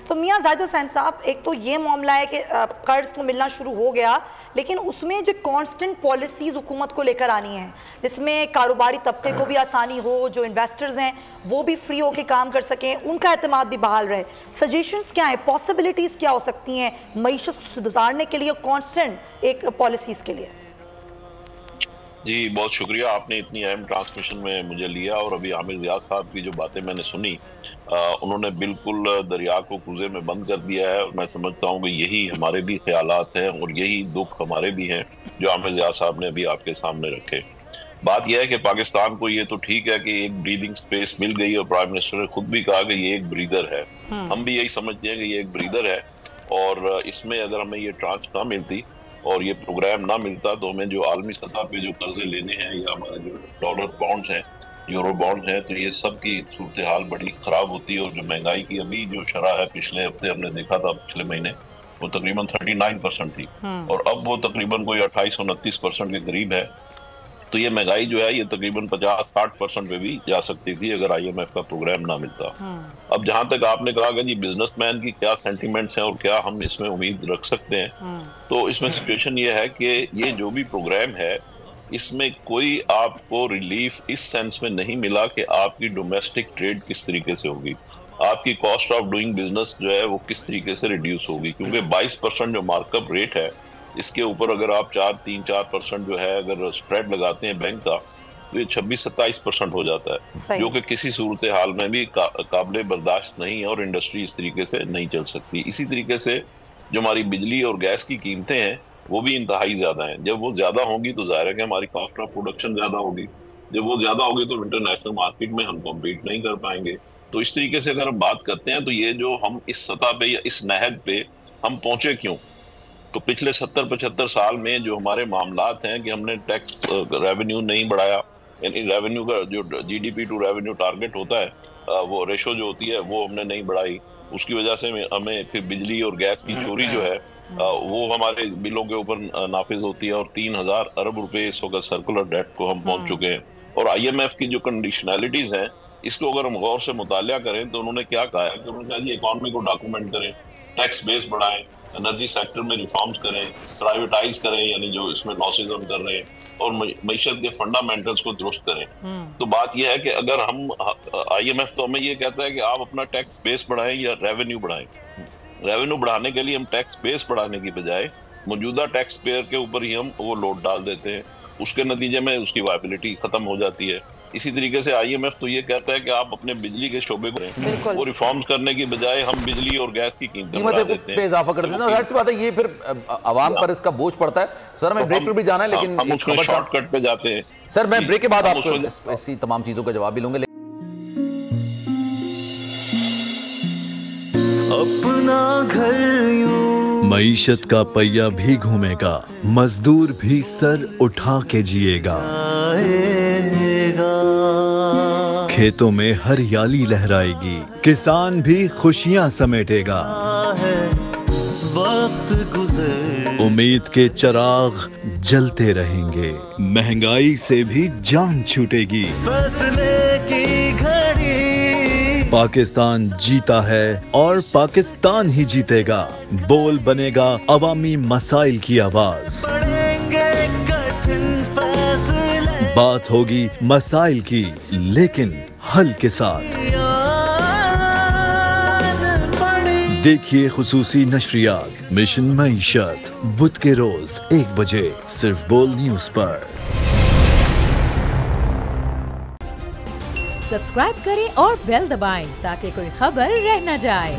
तो मियां जाहिद हुसैन साहब, एक तो ये मामला है कि कर्ज तो मिलना शुरू हो गया, लेकिन उसमें जो कांस्टेंट पॉलिसीज़ हुकूमत को लेकर आनी है, जिसमें कारोबारी तबके को भी आसानी हो, जो इन्वेस्टर्स हैं वो भी फ्री होकर काम कर सकें, उनका एतमाद भी बहाल रहे। सजेशंस क्या हैं, पॉसिबिलिटीज़ क्या हो सकती हैं मईशत को सुधारने के लिए, कांस्टेंट एक पॉलिसीज़ के लिए? जी बहुत शुक्रिया, आपने इतनी अहम ट्रांसमिशन में मुझे लिया। और अभी आमिर ज़ियाद साहब की जो बातें मैंने सुनी, उन्होंने बिल्कुल दरिया को कुएं में बंद कर दिया है। और मैं समझता हूँ कि यही हमारे भी ख्यालात हैं और यही दुख हमारे भी हैं जो आमिर ज़ियाद साहब ने अभी आपके सामने रखे। बात यह है कि पाकिस्तान को ये तो ठीक है कि एक ब्रीदिंग स्पेस मिल गई और प्राइम मिनिस्टर ने खुद भी कहा कि ये एक ब्रीदर है। हम भी यही समझते हैं कि ये एक ब्रीदर है, और इसमें अगर हमें ये ट्रांच ना मिलती और ये प्रोग्राम ना मिलता तो हमें जो आलमी सतह पे जो कर्जे लेने हैं या हमारे जो डॉलर बॉन्ड्स हैं, यूरो बॉन्ड्स हैं, तो ये सब की सूरत हाल बड़ी खराब होती है। और जो महंगाई की अभी जो शरह है, पिछले हफ्ते हमने देखा था, पिछले महीने वो तकरीबन 39% थी और अब वो तकरीबन कोई 28-29% के करीब है। तो ये महंगाई जो है ये तकरीबन 50-60% पे भी जा सकती थी अगर IMF का प्रोग्राम ना मिलता। अब जहां तक आपने कहा कि जी बिजनेसमैन की क्या सेंटिमेंट्स हैं और क्या हम इसमें उम्मीद रख सकते हैं, तो इसमें सिचुएशन ये है कि ये जो भी प्रोग्राम है इसमें कोई आपको रिलीफ इस सेंस में नहीं मिला कि आपकी डोमेस्टिक ट्रेड किस तरीके से होगी, आपकी कॉस्ट ऑफ डूइंग बिजनेस जो है वो किस तरीके से रिड्यूस होगी। क्योंकि 22% जो मार्कअप रेट है, इसके ऊपर अगर आप 3-4% जो है अगर स्प्रेड लगाते हैं बैंक का, तो ये 26-27% हो जाता है, जो कि किसी सूरत हाल में भी काबिल बर्दाश्त नहीं है और इंडस्ट्री इस तरीके से नहीं चल सकती। इसी तरीके से जो हमारी बिजली और गैस की कीमतें हैं वो भी इंतहाई ज्यादा हैं। जब वो ज्यादा होंगी तो जाहिर है कि हमारी कॉस्ट ऑफ प्रोडक्शन ज्यादा होगी, जब वो ज्यादा होगी तो इंटरनेशनल मार्केट में हम कॉम्पीट नहीं कर पाएंगे। तो इस तरीके से अगर हम बात करते हैं तो ये जो हम इस सतह पे या इस नहज पे हम पहुंचे क्यों, तो पिछले 70-75 साल में जो हमारे मामलात हैं कि हमने टैक्स रेवेन्यू नहीं बढ़ाया, यानी रेवेन्यू का जो GDP टू रेवेन्यू टारगेट होता है वो रेशो जो होती है वो हमने नहीं बढ़ाई। उसकी वजह से हमें फिर बिजली और गैस की चोरी जो है वो हमारे बिलों के ऊपर नाफिज होती है और 3000 अरब रुपए इस वक्त सर्कुलर डेट को हम पहुंच चुके हैं। और IMF की जो कंडीशनैलिटीज हैं इसको अगर हम गौर से मुतालिया करें तो उन्होंने क्या कहा है कि उन्होंने कहा जी इकोनॉमी को डॉक्यूमेंट करें, टैक्स बेस बढ़ाएं, एनर्जी सेक्टर में रिफॉर्म्स करें, प्राइवेटाइज करें यानी जो इसमें लॉसेज हम कर रहे हैं, और मईशत के फंडामेंटल्स को दुरुस्त करें। तो बात यह है कि अगर हम IMF तो हमें ये कहता है कि आप अपना टैक्स बेस बढ़ाएं या रेवेन्यू बढ़ाएं। रेवेन्यू बढ़ाने के लिए हम टैक्स बेस बढ़ाने की बजाय मौजूदा टैक्स पेयर के ऊपर ही हम वो लोड डाल देते हैं, उसके नतीजे में उसकी वायबिलिटी खत्म हो जाती है। इसी तरीके से IMF तो ये कहता है कि आप अपने बिजली के शोबे को वो रिफॉर्म्स करने की बजाय हम बिजली और गैस की कीमतें बढ़ा देते हैं, इजाफा कर देते हैं। जाहिर सी बात है ये फिर आवाम पर इसका बोझ पड़ता है। सर मैं ब्रेक पर भी जाना है, लेकिन हम उसमें शॉर्टकट पे जाते हैं। सर मैं ब्रेक के बाद आपको इसी तमाम चीजों का जवाब भी लूंगा। अपना घर मईशत का पहिया भी घूमेगा, मजदूर भी सर उठा के जिएगा, खेतों में हरियाली लहराएगी, किसान भी खुशियां समेटेगा, वक्त गुजर उम्मीद के चिराग जलते रहेंगे, महंगाई से भी जान छूटेगी। फैसले की घड़ी पाकिस्तान जीता है और पाकिस्तान ही जीतेगा। बोल बनेगा अवामी मसाइल की आवाज, पड़ेंगे कठिन फैसले, बात होगी मसाइल की लेकिन हल के साथ। देखिए खुसूसी नशरियात मिशन मईशत बुध के रोज 1 बजे सिर्फ बोल न्यूज पर। सब्सक्राइब करें और बेल दबाएं ताकि कोई खबर रह न जाए।